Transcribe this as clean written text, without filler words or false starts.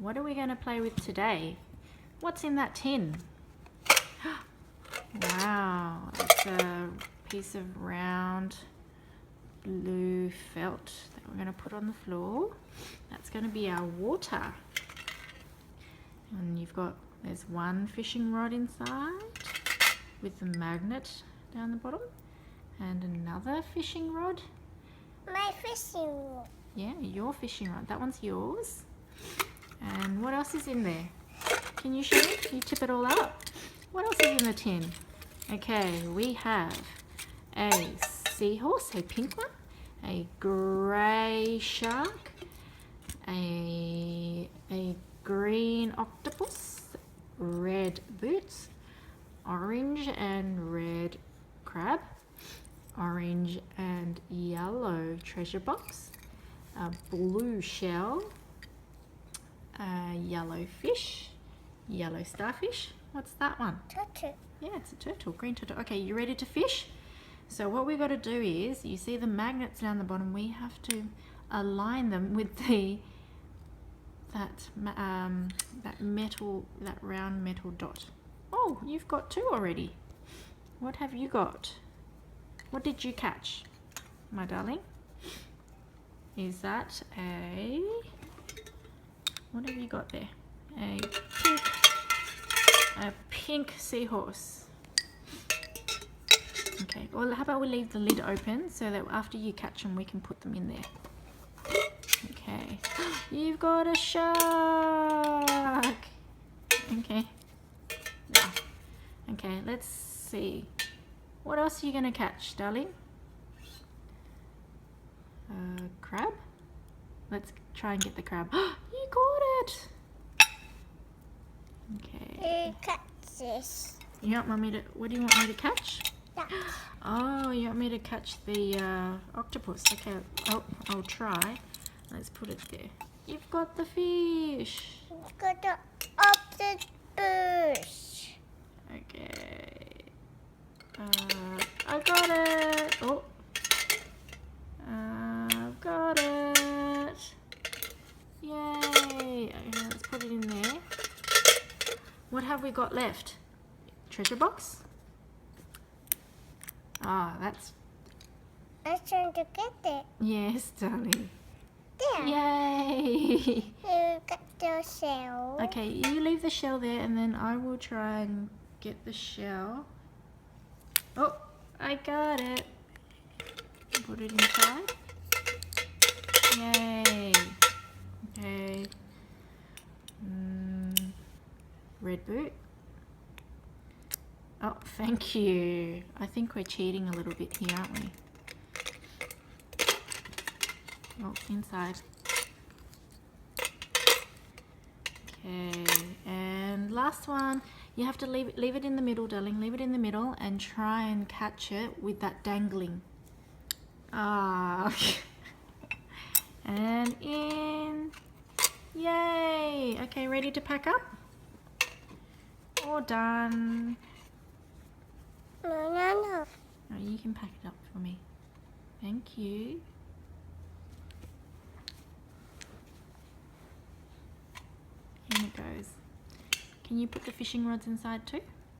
What are we going to play with today? What's in that tin? Wow, it's a piece of round blue felt that we're going to put on the floor. That's going to be our water. And there's one fishing rod inside with the magnet down the bottom, and another fishing rod. My fishing rod. Yeah, your fishing rod. That one's yours. And what else is in there? Can you show me? Can you tip it all up? What else is in the tin? Okay, we have a seahorse, a pink one, a grey shark, a green octopus, red boots, orange and red crab, orange and yellow treasure box, a blue shell, a yellow fish, yellow starfish. What's that one? Turtle. Yeah, it's a turtle, green turtle. Okay, you ready to fish? So what we've got to do is, you see the magnets down the bottom, we have to align them with that round metal dot. Oh, you've got two already. What have you got? What did you catch, my darling? Is that what have you got there? A pink seahorse. Okay, well, how about we leave the lid open so that after you catch them we can put them in there. Okay, you've got a shark. Okay, yeah. Okay, let's see. What else are you going to catch, darling? Crab? Let's try and get the crab. You got it! Okay. You catch this. You want me to, what do you want me to catch? That. Oh, you want me to catch the octopus. Okay, I'll try. Let's put it there. You've got the fish. Got the octopus. Okay. I got it. Oh. I've got it. Yay. Okay, let's put it in there. What have we got left? Treasure box? Ah, that's... I'm trying to get it. Yes, darling. There. Yay! You got the shell. Okay, you leave the shell there and then I will try and get the shell. Oh, I got it. Put it inside. Yay! Okay. Red boot. Oh, thank you. I think we're cheating a little bit here, aren't we? Oh, inside. Okay, and last one. You have to leave it in the middle, darling. Leave it in the middle and try and catch it with that dangling. Ah. And in. Yay! Okay, ready to pack up? All done. No. Oh, you can pack it up for me. Thank you. Here it goes. Can you put the fishing rods inside too?